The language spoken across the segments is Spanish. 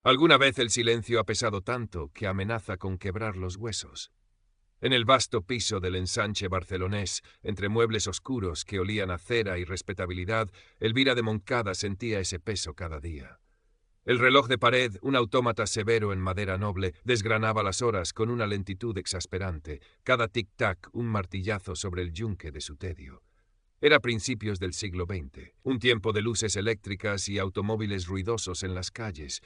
Alguna vez el silencio ha pesado tanto que amenaza con quebrar los huesos. En el vasto piso del ensanche barcelonés, entre muebles oscuros que olían a cera y respetabilidad, Elvira de Moncada sentía ese peso cada día. El reloj de pared, un autómata severo en madera noble, desgranaba las horas con una lentitud exasperante, cada tic-tac un martillazo sobre el yunque de su tedio. Era principios del siglo XX, un tiempo de luces eléctricas y automóviles ruidosos en las calles,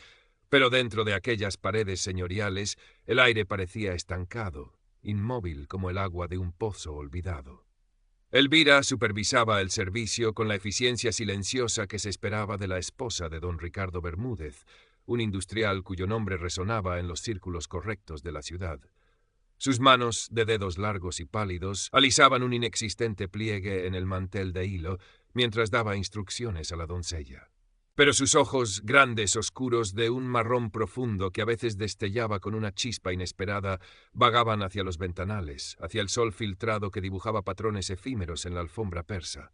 pero dentro de aquellas paredes señoriales el aire parecía estancado, inmóvil como el agua de un pozo olvidado. Elvira supervisaba el servicio con la eficiencia silenciosa que se esperaba de la esposa de don Ricardo Bermúdez, un industrial cuyo nombre resonaba en los círculos correctos de la ciudad. Sus manos, de dedos largos y pálidos, alisaban un inexistente pliegue en el mantel de hilo mientras daba instrucciones a la doncella. Pero sus ojos, grandes, oscuros, de un marrón profundo que a veces destellaba con una chispa inesperada, vagaban hacia los ventanales, hacia el sol filtrado que dibujaba patrones efímeros en la alfombra persa.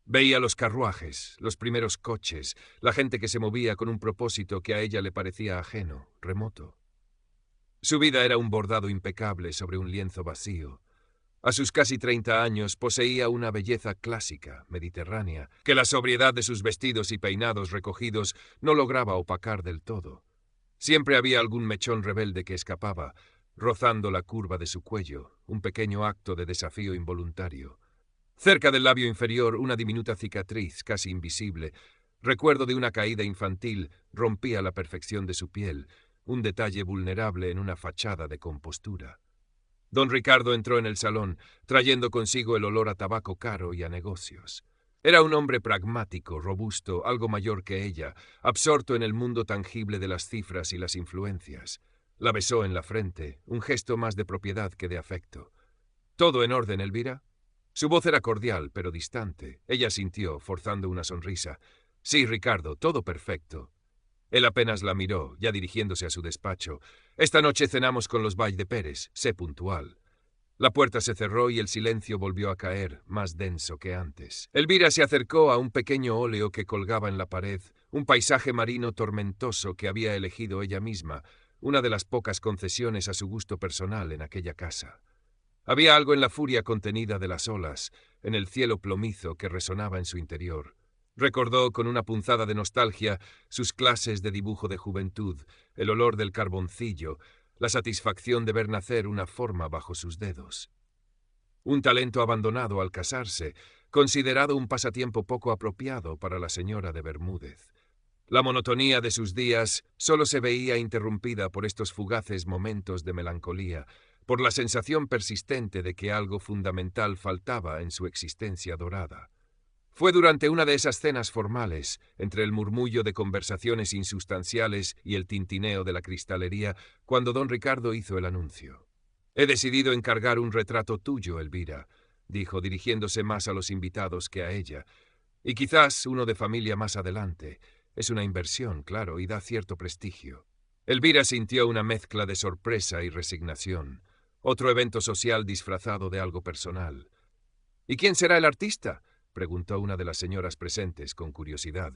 Veía los carruajes, los primeros coches, la gente que se movía con un propósito que a ella le parecía ajeno, remoto. Su vida era un bordado impecable sobre un lienzo vacío. A sus casi 30 años poseía una belleza clásica, mediterránea, que la sobriedad de sus vestidos y peinados recogidos no lograba opacar del todo. Siempre había algún mechón rebelde que escapaba, rozando la curva de su cuello, un pequeño acto de desafío involuntario. Cerca del labio inferior, una diminuta cicatriz, casi invisible, recuerdo de una caída infantil, rompía la perfección de su piel, un detalle vulnerable en una fachada de compostura. Don Ricardo entró en el salón, trayendo consigo el olor a tabaco caro y a negocios. Era un hombre pragmático, robusto, algo mayor que ella, absorto en el mundo tangible de las cifras y las influencias. La besó en la frente, un gesto más de propiedad que de afecto. ¿Todo en orden, Elvira? Su voz era cordial, pero distante. Ella sintió, forzando una sonrisa. Sí, Ricardo, todo perfecto. Él apenas la miró, ya dirigiéndose a su despacho. Esta noche cenamos con los Valldeperes, sé puntual. La puerta se cerró y el silencio volvió a caer, más denso que antes. Elvira se acercó a un pequeño óleo que colgaba en la pared, un paisaje marino tormentoso que había elegido ella misma, una de las pocas concesiones a su gusto personal en aquella casa. Había algo en la furia contenida de las olas, en el cielo plomizo que resonaba en su interior. Recordó con una punzada de nostalgia sus clases de dibujo de juventud, el olor del carboncillo, la satisfacción de ver nacer una forma bajo sus dedos. Un talento abandonado al casarse, considerado un pasatiempo poco apropiado para la señora de Bermúdez. La monotonía de sus días solo se veía interrumpida por estos fugaces momentos de melancolía, por la sensación persistente de que algo fundamental faltaba en su existencia dorada. Fue durante una de esas cenas formales, entre el murmullo de conversaciones insustanciales y el tintineo de la cristalería, cuando don Ricardo hizo el anuncio. «He decidido encargar un retrato tuyo, Elvira», dijo, dirigiéndose más a los invitados que a ella, «y quizás uno de familia más adelante. Es una inversión, claro, y da cierto prestigio». Elvira sintió una mezcla de sorpresa y resignación, otro evento social disfrazado de algo personal. «¿Y quién será el artista?», preguntó una de las señoras presentes con curiosidad.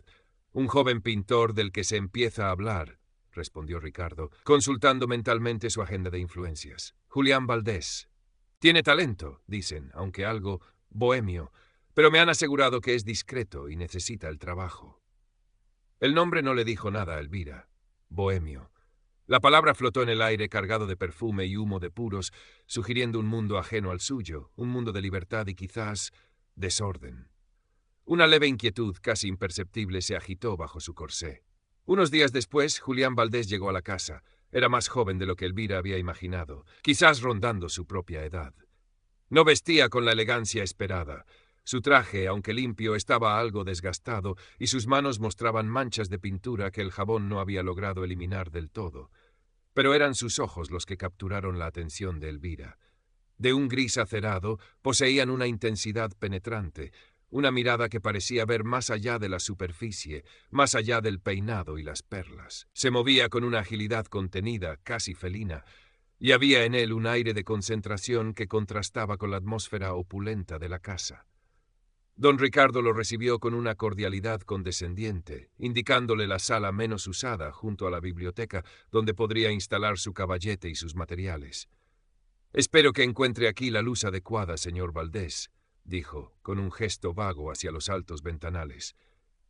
«Un joven pintor del que se empieza a hablar», respondió Ricardo, consultando mentalmente su agenda de influencias. «Julián Valdés. Tiene talento, dicen, aunque algo bohemio, pero me han asegurado que es discreto y necesita el trabajo». El nombre no le dijo nada a Elvira. Bohemio. La palabra flotó en el aire cargado de perfume y humo de puros, sugiriendo un mundo ajeno al suyo, un mundo de libertad y quizás desorden. Una leve inquietud casi imperceptible se agitó bajo su corsé. Unos días después, Julián Valdés llegó a la casa. Era más joven de lo que Elvira había imaginado, quizás rondando su propia edad. No vestía con la elegancia esperada. Su traje, aunque limpio, estaba algo desgastado y sus manos mostraban manchas de pintura que el jabón no había logrado eliminar del todo. Pero eran sus ojos los que capturaron la atención de Elvira. De un gris acerado, poseían una intensidad penetrante, una mirada que parecía ver más allá de la superficie, más allá del peinado y las perlas. Se movía con una agilidad contenida, casi felina, y había en él un aire de concentración que contrastaba con la atmósfera opulenta de la casa. Don Ricardo lo recibió con una cordialidad condescendiente, indicándole la sala menos usada junto a la biblioteca, donde podría instalar su caballete y sus materiales. «Espero que encuentre aquí la luz adecuada, señor Valdés», dijo, con un gesto vago hacia los altos ventanales.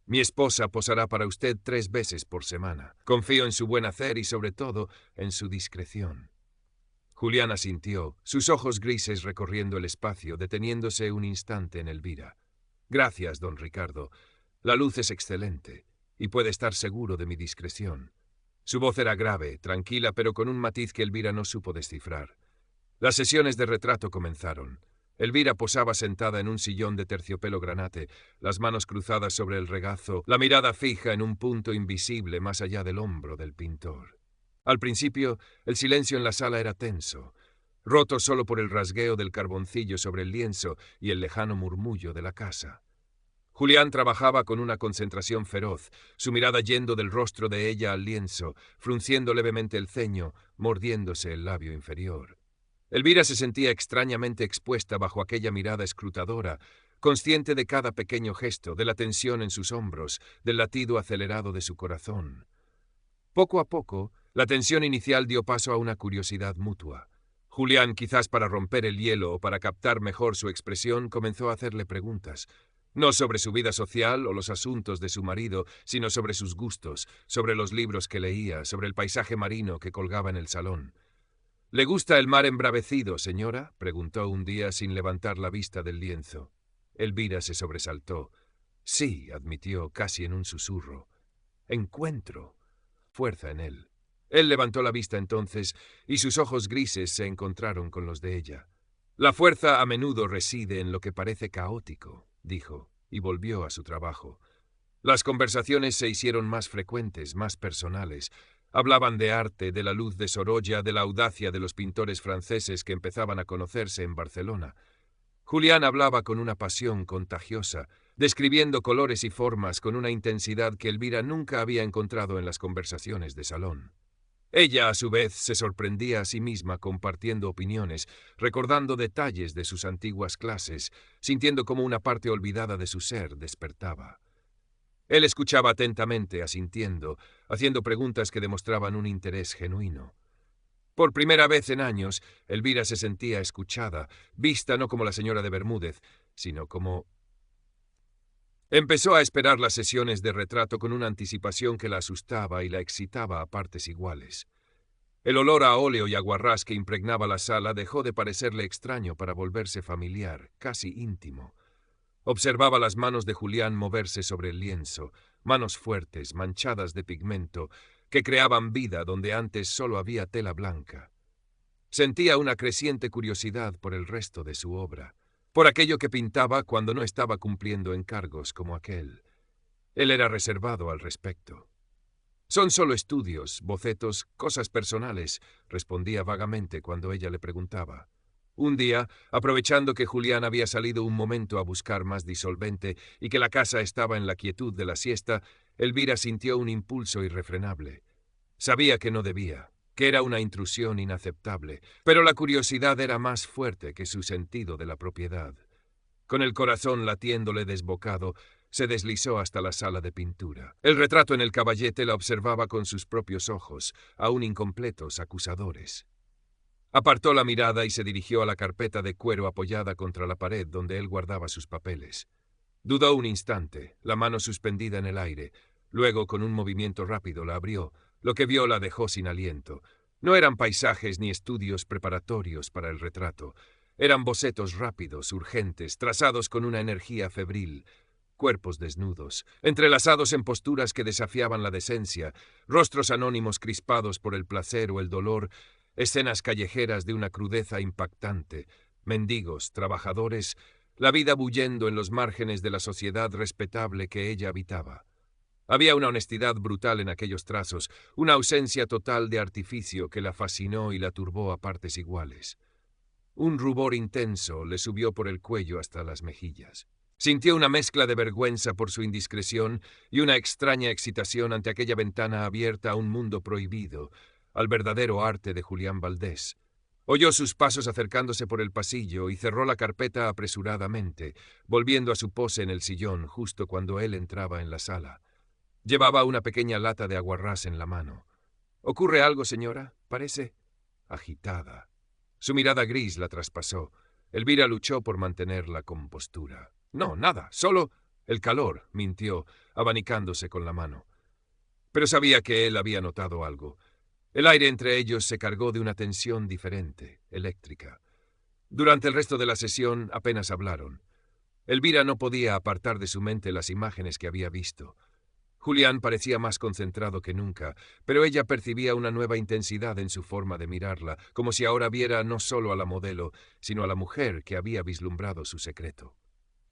«Mi esposa posará para usted 3 veces por semana. Confío en su buen hacer y, sobre todo, en su discreción». Julián asintió, sus ojos grises recorriendo el espacio, deteniéndose un instante en Elvira. «Gracias, don Ricardo. La luz es excelente, y puede estar seguro de mi discreción». Su voz era grave, tranquila, pero con un matiz que Elvira no supo descifrar. Las sesiones de retrato comenzaron. Elvira posaba sentada en un sillón de terciopelo granate, las manos cruzadas sobre el regazo, la mirada fija en un punto invisible más allá del hombro del pintor. Al principio, el silencio en la sala era tenso, roto solo por el rasgueo del carboncillo sobre el lienzo y el lejano murmullo de la casa. Julián trabajaba con una concentración feroz, su mirada yendo del rostro de ella al lienzo, frunciendo levemente el ceño, mordiéndose el labio inferior. Elvira se sentía extrañamente expuesta bajo aquella mirada escrutadora, consciente de cada pequeño gesto, de la tensión en sus hombros, del latido acelerado de su corazón. Poco a poco, la tensión inicial dio paso a una curiosidad mutua. Julián, quizás para romper el hielo o para captar mejor su expresión, comenzó a hacerle preguntas. No sobre su vida social o los asuntos de su marido, sino sobre sus gustos, sobre los libros que leía, sobre el paisaje marino que colgaba en el salón. «¿Le gusta el mar embravecido, señora?», preguntó un día sin levantar la vista del lienzo. Elvira se sobresaltó. «Sí», admitió casi en un susurro. «Encuentro fuerza en él». Él levantó la vista entonces y sus ojos grises se encontraron con los de ella. «La fuerza a menudo reside en lo que parece caótico», dijo, y volvió a su trabajo. Las conversaciones se hicieron más frecuentes, más personales. Hablaban de arte, de la luz de Sorolla, de la audacia de los pintores franceses que empezaban a conocerse en Barcelona. Julián hablaba con una pasión contagiosa, describiendo colores y formas con una intensidad que Elvira nunca había encontrado en las conversaciones de salón. Ella, a su vez, se sorprendía a sí misma compartiendo opiniones, recordando detalles de sus antiguas clases, sintiendo como una parte olvidada de su ser despertaba. Él escuchaba atentamente, asintiendo, haciendo preguntas que demostraban un interés genuino. Por primera vez en años, Elvira se sentía escuchada, vista no como la señora de Bermúdez, sino como... Empezó a esperar las sesiones de retrato con una anticipación que la asustaba y la excitaba a partes iguales. El olor a óleo y aguarrás que impregnaba la sala dejó de parecerle extraño para volverse familiar, casi íntimo. Observaba las manos de Julián moverse sobre el lienzo, manos fuertes, manchadas de pigmento, que creaban vida donde antes solo había tela blanca. Sentía una creciente curiosidad por el resto de su obra, por aquello que pintaba cuando no estaba cumpliendo encargos como aquel. Él era reservado al respecto. «Son solo estudios, bocetos, cosas personales», respondía vagamente cuando ella le preguntaba. Un día, aprovechando que Julián había salido un momento a buscar más disolvente y que la casa estaba en la quietud de la siesta, Elvira sintió un impulso irrefrenable. Sabía que no debía, que era una intrusión inaceptable, pero la curiosidad era más fuerte que su sentido de la propiedad. Con el corazón latiéndole desbocado, se deslizó hasta la sala de pintura. El retrato en el caballete la observaba con sus propios ojos, aún incompletos, acusadores. Apartó la mirada y se dirigió a la carpeta de cuero apoyada contra la pared donde él guardaba sus papeles. Dudó un instante, la mano suspendida en el aire. Luego, con un movimiento rápido, la abrió. Lo que vio la dejó sin aliento. No eran paisajes ni estudios preparatorios para el retrato. Eran bocetos rápidos, urgentes, trazados con una energía febril. Cuerpos desnudos, entrelazados en posturas que desafiaban la decencia, rostros anónimos crispados por el placer o el dolor, escenas callejeras de una crudeza impactante, mendigos, trabajadores, la vida bullendo en los márgenes de la sociedad respetable que ella habitaba. Había una honestidad brutal en aquellos trazos, una ausencia total de artificio que la fascinó y la turbó a partes iguales. Un rubor intenso le subió por el cuello hasta las mejillas. Sintió una mezcla de vergüenza por su indiscreción y una extraña excitación ante aquella ventana abierta a un mundo prohibido, al verdadero arte de Julián Valdés. Oyó sus pasos acercándose por el pasillo y cerró la carpeta apresuradamente, volviendo a su pose en el sillón justo cuando él entraba en la sala. Llevaba una pequeña lata de aguarrás en la mano. —¿Ocurre algo, señora? Parece agitada. Su mirada gris la traspasó. Elvira luchó por mantener la compostura. —No, nada, solo el calor —mintió, abanicándose con la mano. Pero sabía que él había notado algo. El aire entre ellos se cargó de una tensión diferente, eléctrica. Durante el resto de la sesión apenas hablaron. Elvira no podía apartar de su mente las imágenes que había visto. Julián parecía más concentrado que nunca, pero ella percibía una nueva intensidad en su forma de mirarla, como si ahora viera no solo a la modelo, sino a la mujer que había vislumbrado su secreto.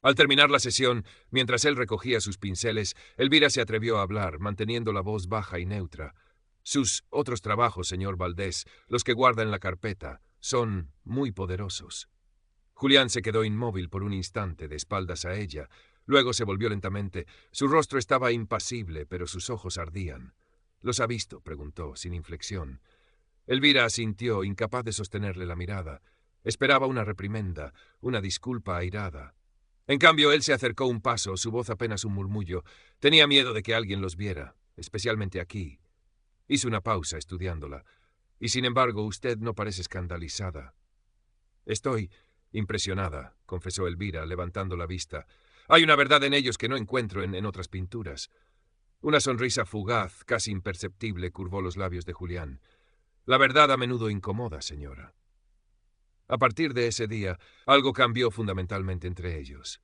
Al terminar la sesión, mientras él recogía sus pinceles, Elvira se atrevió a hablar, manteniendo la voz baja y neutra. Sus otros trabajos, señor Valdés, los que guarda en la carpeta, son muy poderosos. Julián se quedó inmóvil por un instante, de espaldas a ella. Luego se volvió lentamente. Su rostro estaba impasible, pero sus ojos ardían. —¿Los ha visto? —preguntó, sin inflexión. Elvira asintió, incapaz de sostenerle la mirada. Esperaba una reprimenda, una disculpa airada. En cambio, él se acercó un paso, su voz apenas un murmullo. Tenía miedo de que alguien los viera, especialmente aquí. Hizo una pausa estudiándola. —Y sin embargo, usted no parece escandalizada. —Estoy impresionada —confesó Elvira, levantando la vista. Hay una verdad en ellos que no encuentro en otras pinturas. Una sonrisa fugaz, casi imperceptible, curvó los labios de Julián. La verdad a menudo incomoda, señora. A partir de ese día, algo cambió fundamentalmente entre ellos.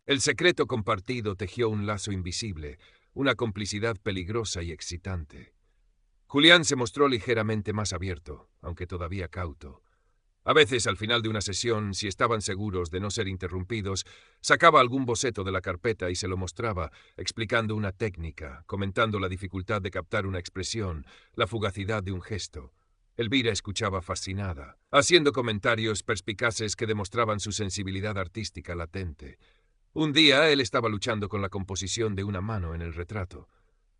El secreto compartido tejió un lazo invisible, una complicidad peligrosa y excitante. Julián se mostró ligeramente más abierto, aunque todavía cauto. A veces, al final de una sesión, si estaban seguros de no ser interrumpidos, sacaba algún boceto de la carpeta y se lo mostraba, explicando una técnica, comentando la dificultad de captar una expresión, la fugacidad de un gesto. Elvira escuchaba fascinada, haciendo comentarios perspicaces que demostraban su sensibilidad artística latente. Un día él estaba luchando con la composición de una mano en el retrato.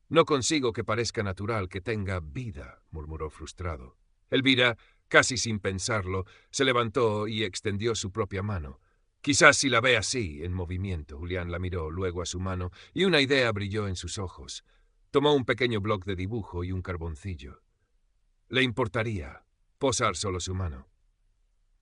—No consigo que parezca natural, que tenga vida —murmuró frustrado. Elvira, casi sin pensarlo, se levantó y extendió su propia mano. Quizás si la ve así, en movimiento. Julián la miró luego a su mano y una idea brilló en sus ojos. Tomó un pequeño bloc de dibujo y un carboncillo. —¿Le importaría posar solo su mano?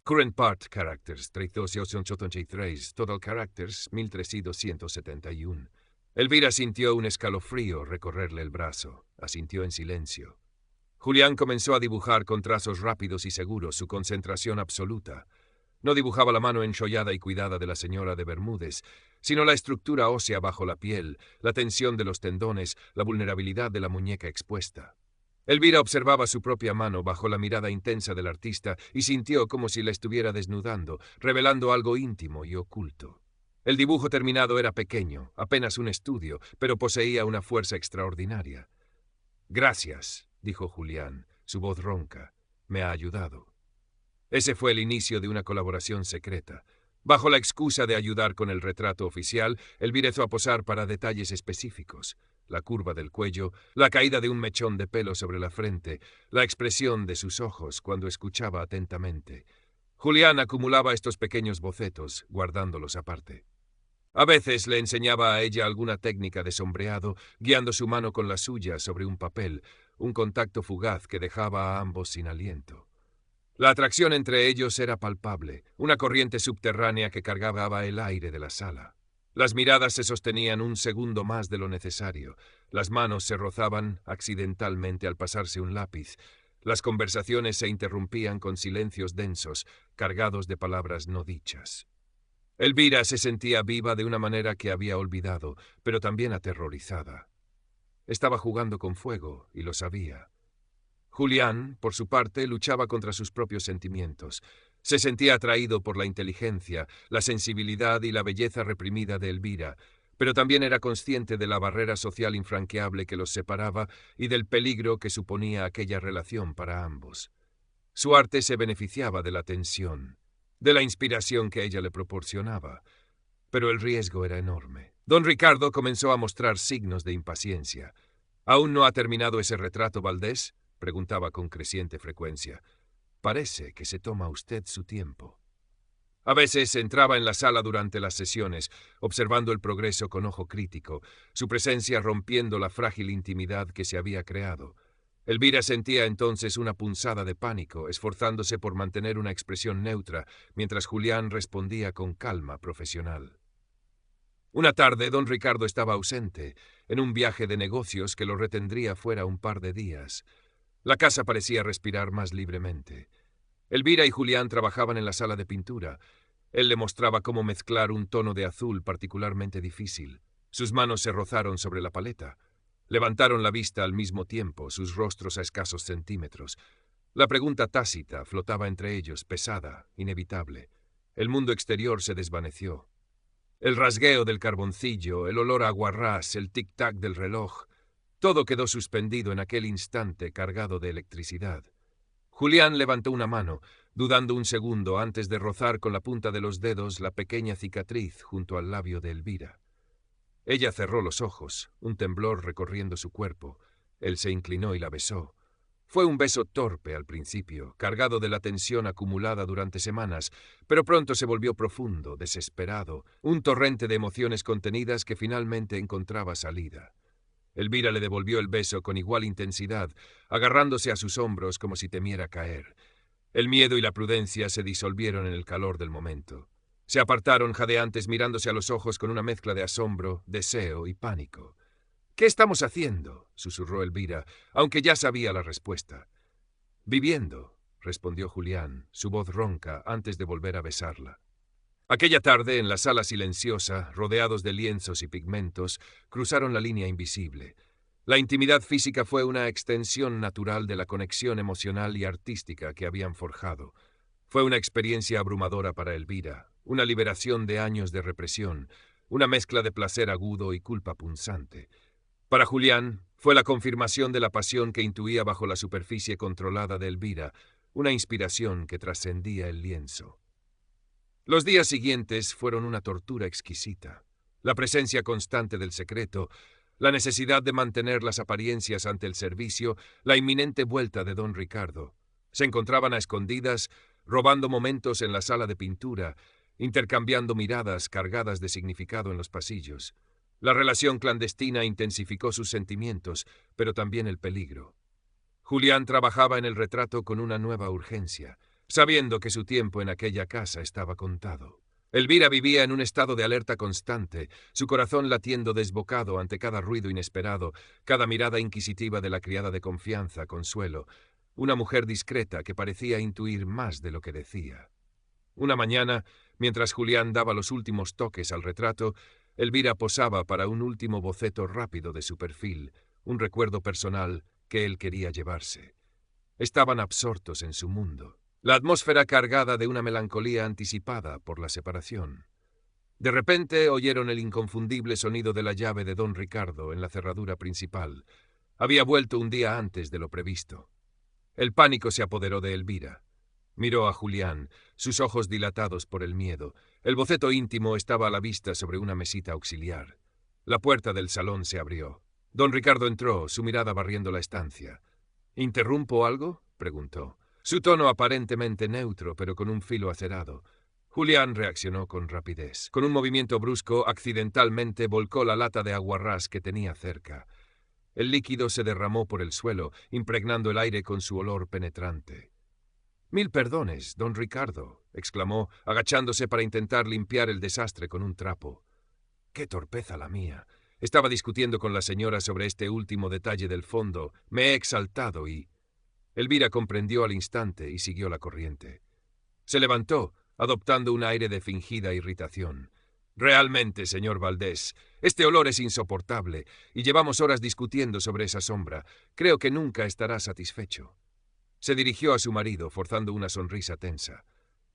Current part characters 3.883, total characters 1.371. Elvira sintió un escalofrío recorrerle el brazo. Asintió en silencio. Julián comenzó a dibujar con trazos rápidos y seguros, su concentración absoluta. No dibujaba la mano enchollada y cuidada de la señora de Bermúdez, sino la estructura ósea bajo la piel, la tensión de los tendones, la vulnerabilidad de la muñeca expuesta. Elvira observaba su propia mano bajo la mirada intensa del artista y sintió como si la estuviera desnudando, revelando algo íntimo y oculto. El dibujo terminado era pequeño, apenas un estudio, pero poseía una fuerza extraordinaria. —Gracias —dijo Julián, su voz ronca—, me ha ayudado. Ese fue el inicio de una colaboración secreta. Bajo la excusa de ayudar con el retrato oficial, Elvira hizo a posar para detalles específicos. La curva del cuello, la caída de un mechón de pelo sobre la frente, la expresión de sus ojos cuando escuchaba atentamente. Julián acumulaba estos pequeños bocetos, guardándolos aparte. A veces le enseñaba a ella alguna técnica de sombreado, guiando su mano con la suya sobre un papel, un contacto fugaz que dejaba a ambos sin aliento. La atracción entre ellos era palpable, una corriente subterránea que cargaba el aire de la sala. Las miradas se sostenían un segundo más de lo necesario, las manos se rozaban accidentalmente al pasarse un lápiz, las conversaciones se interrumpían con silencios densos, cargados de palabras no dichas. Elvira se sentía viva de una manera que había olvidado, pero también aterrorizada. Estaba jugando con fuego, y lo sabía. Julián, por su parte, luchaba contra sus propios sentimientos. Se sentía atraído por la inteligencia, la sensibilidad y la belleza reprimida de Elvira, pero también era consciente de la barrera social infranqueable que los separaba y del peligro que suponía aquella relación para ambos. Su arte se beneficiaba de la tensión, de la inspiración que ella le proporcionaba, pero el riesgo era enorme. Don Ricardo comenzó a mostrar signos de impaciencia. —¿Aún no ha terminado ese retrato, Valdés? —preguntaba con creciente frecuencia. Parece que se toma usted su tiempo. A veces entraba en la sala durante las sesiones, observando el progreso con ojo crítico, su presencia rompiendo la frágil intimidad que se había creado. Elvira sentía entonces una punzada de pánico, esforzándose por mantener una expresión neutra, mientras Julián respondía con calma profesional. Una tarde, don Ricardo estaba ausente, en un viaje de negocios que lo retendría fuera un par de días. La casa parecía respirar más libremente. Elvira y Julián trabajaban en la sala de pintura. Él le mostraba cómo mezclar un tono de azul particularmente difícil. Sus manos se rozaron sobre la paleta. Levantaron la vista al mismo tiempo, sus rostros a escasos centímetros. La pregunta tácita flotaba entre ellos, pesada, inevitable. El mundo exterior se desvaneció. El rasgueo del carboncillo, el olor a aguarrás, el tic-tac del reloj, todo quedó suspendido en aquel instante cargado de electricidad. Julián levantó una mano, dudando un segundo antes de rozar con la punta de los dedos la pequeña cicatriz junto al labio de Elvira. Ella cerró los ojos, un temblor recorriendo su cuerpo. Él se inclinó y la besó. Fue un beso torpe al principio, cargado de la tensión acumulada durante semanas, pero pronto se volvió profundo, desesperado, un torrente de emociones contenidas que finalmente encontraba salida. Elvira le devolvió el beso con igual intensidad, agarrándose a sus hombros como si temiera caer. El miedo y la prudencia se disolvieron en el calor del momento. Se apartaron jadeantes mirándose a los ojos con una mezcla de asombro, deseo y pánico. «¿Qué estamos haciendo?», susurró Elvira, aunque ya sabía la respuesta. «Viviendo», respondió Julián, su voz ronca, antes de volver a besarla. Aquella tarde, en la sala silenciosa, rodeados de lienzos y pigmentos, cruzaron la línea invisible. La intimidad física fue una extensión natural de la conexión emocional y artística que habían forjado. Fue una experiencia abrumadora para Elvira, una liberación de años de represión, una mezcla de placer agudo y culpa punzante. Para Julián, fue la confirmación de la pasión que intuía bajo la superficie controlada de Elvira, una inspiración que trascendía el lienzo. Los días siguientes fueron una tortura exquisita. La presencia constante del secreto, la necesidad de mantener las apariencias ante el servicio, la inminente vuelta de don Ricardo. Se encontraban a escondidas, robando momentos en la sala de pintura, intercambiando miradas cargadas de significado en los pasillos. La relación clandestina intensificó sus sentimientos, pero también el peligro. Julián trabajaba en el retrato con una nueva urgencia, sabiendo que su tiempo en aquella casa estaba contado. Elvira vivía en un estado de alerta constante, su corazón latiendo desbocado ante cada ruido inesperado, cada mirada inquisitiva de la criada de confianza, Consuelo, una mujer discreta que parecía intuir más de lo que decía. Una mañana, mientras Julián daba los últimos toques al retrato, Elvira posaba para un último boceto rápido de su perfil, un recuerdo personal que él quería llevarse. Estaban absortos en su mundo, la atmósfera cargada de una melancolía anticipada por la separación. De repente oyeron el inconfundible sonido de la llave de don Ricardo en la cerradura principal. Había vuelto un día antes de lo previsto. El pánico se apoderó de Elvira. Miró a Julián, sus ojos dilatados por el miedo. El boceto íntimo estaba a la vista sobre una mesita auxiliar. La puerta del salón se abrió. Don Ricardo entró, su mirada barriendo la estancia. «¿Interrumpo algo?», preguntó. Su tono aparentemente neutro, pero con un filo acerado. Julián reaccionó con rapidez. Con un movimiento brusco, accidentalmente volcó la lata de aguarrás que tenía cerca. El líquido se derramó por el suelo, impregnando el aire con su olor penetrante. «Mil perdones, don Ricardo», exclamó, agachándose para intentar limpiar el desastre con un trapo. «Qué torpeza la mía. Estaba discutiendo con la señora sobre este último detalle del fondo. Me he exaltado y...» Elvira comprendió al instante y siguió la corriente. Se levantó, adoptando un aire de fingida irritación. «Realmente, señor Valdés, este olor es insoportable, y llevamos horas discutiendo sobre esa sombra. Creo que nunca estará satisfecho». Se dirigió a su marido, forzando una sonrisa tensa.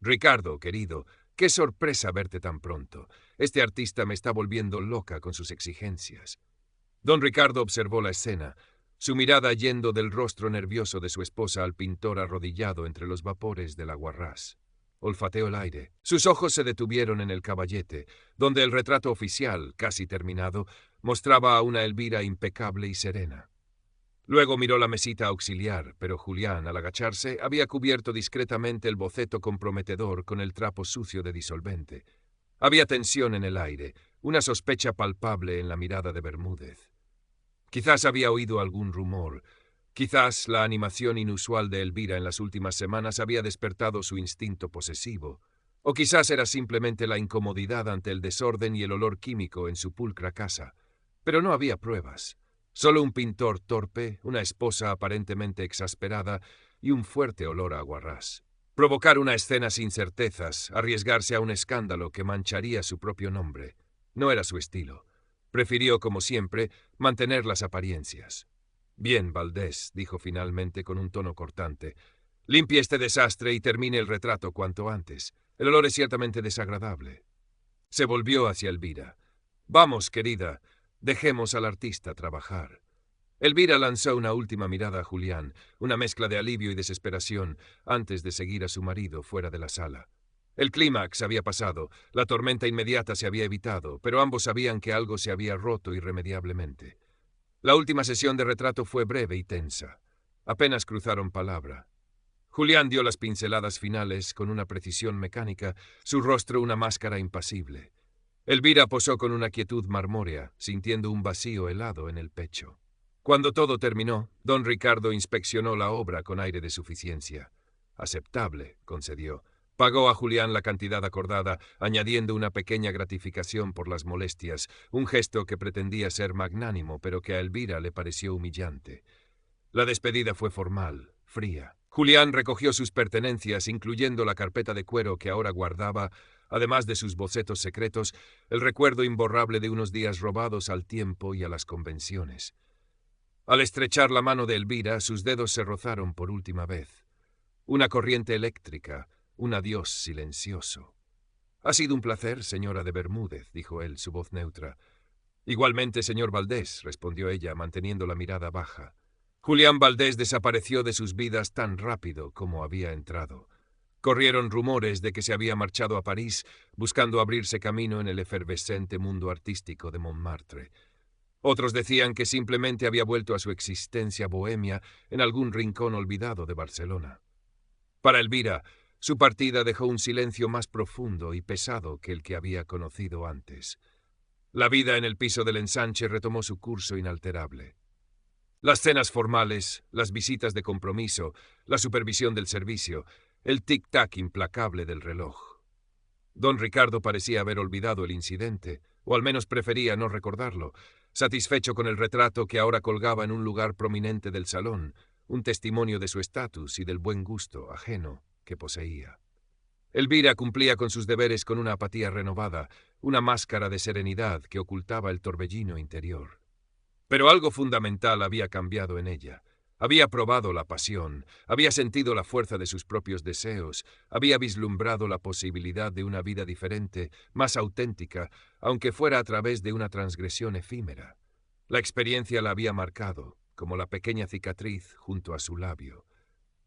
«Ricardo, querido, qué sorpresa verte tan pronto. Este artista me está volviendo loca con sus exigencias». Don Ricardo observó la escena, su mirada yendo del rostro nervioso de su esposa al pintor arrodillado entre los vapores del aguarrás. Olfateó el aire. Sus ojos se detuvieron en el caballete, donde el retrato oficial, casi terminado, mostraba a una Elvira impecable y serena. Luego miró la mesita auxiliar, pero Julián, al agacharse, había cubierto discretamente el boceto comprometedor con el trapo sucio de disolvente. Había tensión en el aire, una sospecha palpable en la mirada de Bermúdez. Quizás había oído algún rumor. Quizás la animación inusual de Elvira en las últimas semanas había despertado su instinto posesivo. O quizás era simplemente la incomodidad ante el desorden y el olor químico en su pulcra casa. Pero no había pruebas. Solo un pintor torpe, una esposa aparentemente exasperada y un fuerte olor a aguarrás. Provocar una escena sin certezas, arriesgarse a un escándalo que mancharía su propio nombre. No era su estilo. Prefirió, como siempre, mantener las apariencias. «Bien, Valdés», dijo finalmente con un tono cortante. «Limpie este desastre y termine el retrato cuanto antes. El olor es ciertamente desagradable». Se volvió hacia Elvira. «Vamos, querida, dejemos al artista trabajar». Elvira lanzó una última mirada a Julián, una mezcla de alivio y desesperación, antes de seguir a su marido fuera de la sala. El clímax había pasado, la tormenta inmediata se había evitado, pero ambos sabían que algo se había roto irremediablemente. La última sesión de retrato fue breve y tensa. Apenas cruzaron palabra. Julián dio las pinceladas finales con una precisión mecánica, su rostro una máscara impasible. Elvira posó con una quietud marmórea, sintiendo un vacío helado en el pecho. Cuando todo terminó, don Ricardo inspeccionó la obra con aire de suficiencia. «Aceptable», concedió. Pagó a Julián la cantidad acordada, añadiendo una pequeña gratificación por las molestias, un gesto que pretendía ser magnánimo, pero que a Elvira le pareció humillante. La despedida fue formal, fría. Julián recogió sus pertenencias, incluyendo la carpeta de cuero que ahora guardaba, además de sus bocetos secretos, el recuerdo imborrable de unos días robados al tiempo y a las convenciones. Al estrechar la mano de Elvira, sus dedos se rozaron por última vez. Una corriente eléctrica, un adiós silencioso. «Ha sido un placer, señora de Bermúdez», dijo él, su voz neutra. «Igualmente, señor Valdés», respondió ella, manteniendo la mirada baja. Julián Valdés desapareció de sus vidas tan rápido como había entrado. Corrieron rumores de que se había marchado a París, buscando abrirse camino en el efervescente mundo artístico de Montmartre. Otros decían que simplemente había vuelto a su existencia bohemia en algún rincón olvidado de Barcelona. Para Elvira, su partida dejó un silencio más profundo y pesado que el que había conocido antes. La vida en el piso del ensanche retomó su curso inalterable. Las cenas formales, las visitas de compromiso, la supervisión del servicio, el tic-tac implacable del reloj. Don Ricardo parecía haber olvidado el incidente, o al menos prefería no recordarlo, satisfecho con el retrato que ahora colgaba en un lugar prominente del salón, un testimonio de su estatus y del buen gusto ajeno que poseía. Elvira cumplía con sus deberes con una apatía renovada, una máscara de serenidad que ocultaba el torbellino interior. Pero algo fundamental había cambiado en ella. Había probado la pasión, había sentido la fuerza de sus propios deseos, había vislumbrado la posibilidad de una vida diferente, más auténtica, aunque fuera a través de una transgresión efímera. La experiencia la había marcado, como la pequeña cicatriz junto a su labio.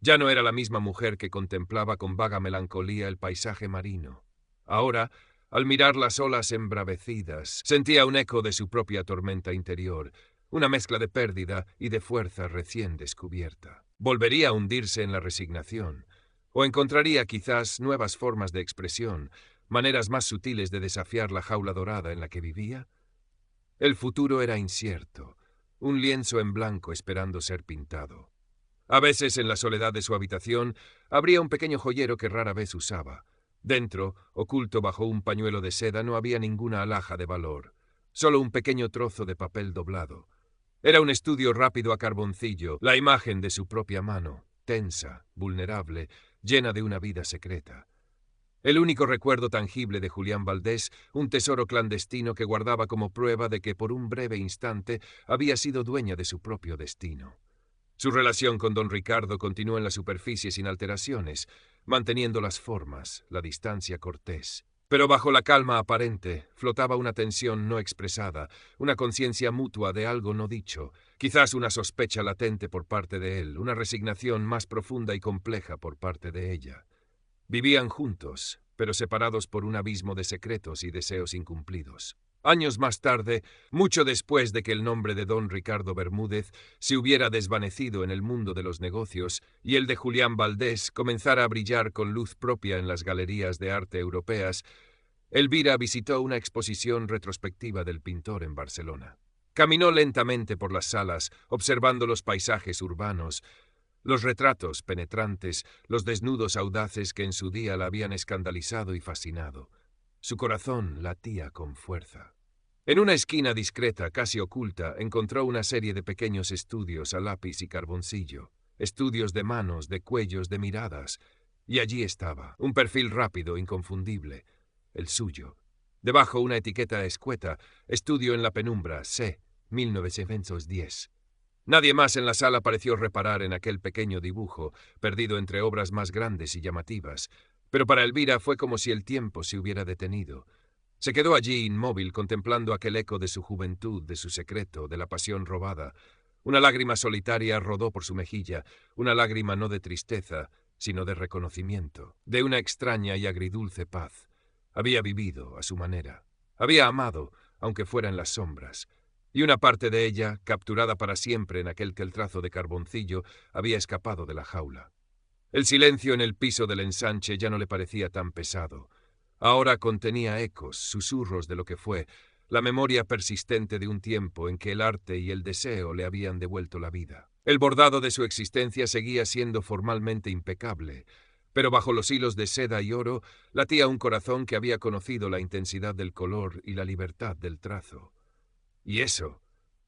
Ya no era la misma mujer que contemplaba con vaga melancolía el paisaje marino. Ahora, al mirar las olas embravecidas, sentía un eco de su propia tormenta interior, una mezcla de pérdida y de fuerza recién descubierta. Volvería a hundirse en la resignación, o encontraría quizás nuevas formas de expresión, maneras más sutiles de desafiar la jaula dorada en la que vivía. El futuro era incierto, un lienzo en blanco esperando ser pintado. A veces, en la soledad de su habitación, abría un pequeño joyero que rara vez usaba. Dentro, oculto bajo un pañuelo de seda, no había ninguna alhaja de valor, solo un pequeño trozo de papel doblado. Era un estudio rápido a carboncillo, la imagen de su propia mano, tensa, vulnerable, llena de una vida secreta. El único recuerdo tangible de Julián Valdés, un tesoro clandestino que guardaba como prueba de que por un breve instante había sido dueña de su propio destino. Su relación con don Ricardo continuó en la superficie sin alteraciones, manteniendo las formas, la distancia cortés. Pero bajo la calma aparente flotaba una tensión no expresada, una conciencia mutua de algo no dicho, quizás una sospecha latente por parte de él, una resignación más profunda y compleja por parte de ella. Vivían juntos, pero separados por un abismo de secretos y deseos incumplidos. Años más tarde, mucho después de que el nombre de don Ricardo Bermúdez se hubiera desvanecido en el mundo de los negocios y el de Julián Valdés comenzara a brillar con luz propia en las galerías de arte europeas, Elvira visitó una exposición retrospectiva del pintor en Barcelona. Caminó lentamente por las salas, observando los paisajes urbanos, los retratos penetrantes, los desnudos audaces que en su día la habían escandalizado y fascinado. Su corazón latía con fuerza. En una esquina discreta, casi oculta, encontró una serie de pequeños estudios a lápiz y carboncillo, estudios de manos, de cuellos, de miradas, y allí estaba, un perfil rápido, inconfundible, el suyo. Debajo una etiqueta escueta, estudio en la penumbra, C, 1910. Nadie más en la sala pareció reparar en aquel pequeño dibujo, perdido entre obras más grandes y llamativas, pero para Elvira fue como si el tiempo se hubiera detenido. Se quedó allí inmóvil contemplando aquel eco de su juventud, de su secreto, de la pasión robada. Una lágrima solitaria rodó por su mejilla, una lágrima no de tristeza, sino de reconocimiento, de una extraña y agridulce paz. Había vivido a su manera. Había amado, aunque fuera en las sombras. Y una parte de ella, capturada para siempre en aquel que el trazo de carboncillo, había escapado de la jaula. El silencio en el piso del ensanche ya no le parecía tan pesado. Ahora contenía ecos, susurros de lo que fue, la memoria persistente de un tiempo en que el arte y el deseo le habían devuelto la vida. El bordado de su existencia seguía siendo formalmente impecable, pero bajo los hilos de seda y oro latía un corazón que había conocido la intensidad del color y la libertad del trazo. Y eso,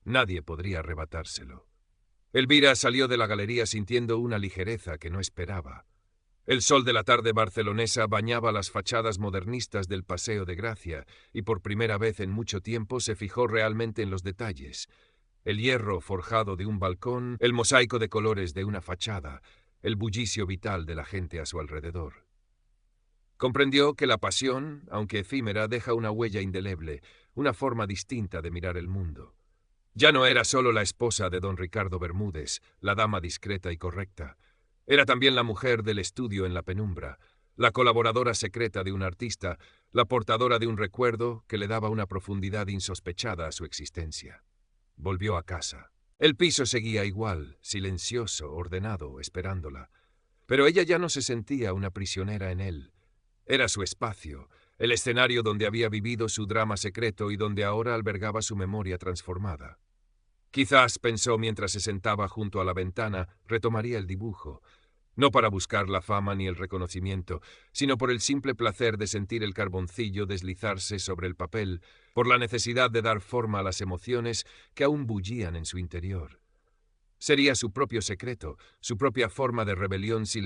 nadie podría arrebatárselo. Elvira salió de la galería sintiendo una ligereza que no esperaba. El sol de la tarde barcelonesa bañaba las fachadas modernistas del Paseo de Gracia y por primera vez en mucho tiempo se fijó realmente en los detalles. El hierro forjado de un balcón, el mosaico de colores de una fachada, el bullicio vital de la gente a su alrededor. Comprendió que la pasión, aunque efímera, deja una huella indeleble, una forma distinta de mirar el mundo. Ya no era solo la esposa de don Ricardo Bermúdez, la dama discreta y correcta. Era también la mujer del estudio en la penumbra, la colaboradora secreta de un artista, la portadora de un recuerdo que le daba una profundidad insospechada a su existencia. Volvió a casa. El piso seguía igual, silencioso, ordenado, esperándola. Pero ella ya no se sentía una prisionera en él. Era su espacio, el escenario donde había vivido su drama secreto y donde ahora albergaba su memoria transformada. Quizás, pensó mientras se sentaba junto a la ventana, retomaría el dibujo, no para buscar la fama ni el reconocimiento, sino por el simple placer de sentir el carboncillo deslizarse sobre el papel, por la necesidad de dar forma a las emociones que aún bullían en su interior. Sería su propio secreto, su propia forma de rebelión silenciosa.